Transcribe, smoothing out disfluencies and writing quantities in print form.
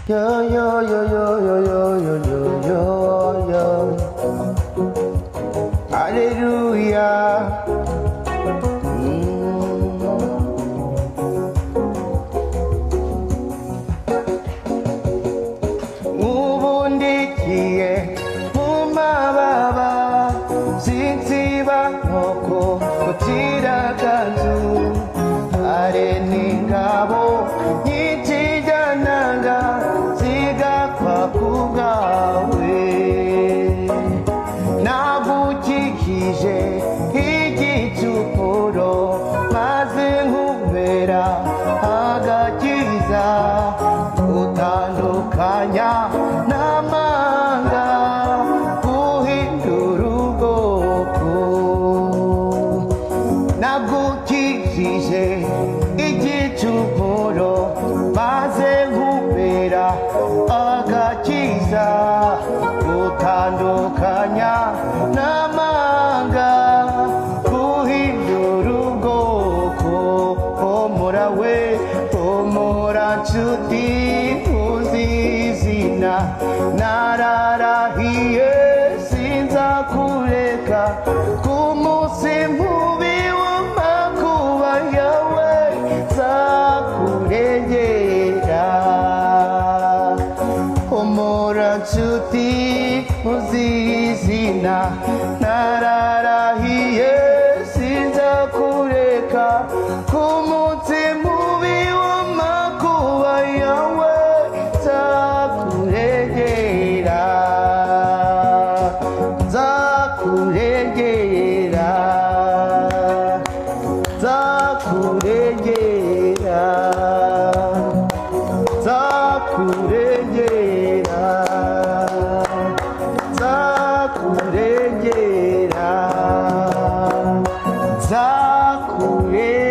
Yo, yo, yo, yo, yo, yo, yo, yo, yo, yo. Hallelujah. Ubundikiye mu mababa sinsiba nkoko kutira kanzu are n'ingabo nyinshi jananga zigapfa kubwawe nagukikije igicupuro maze nkubera agakiza utandukanya n'amanga guhindura ubwoko nagukikije igicumuro maze nkubera agakiza utandukanya n'amanga guhindura ubwoko homora we homora nshuti uzizina nararahiye sinzakureka k'umunsi mubi w'amakuba yawe nzakurengera homora nshuti uzizina nararahiye sinzakureka k'umunsi mubi w'amakuba yawe nzakurengera nzakurengera nzakurengera nzakurengera nzakurengera nzakurengera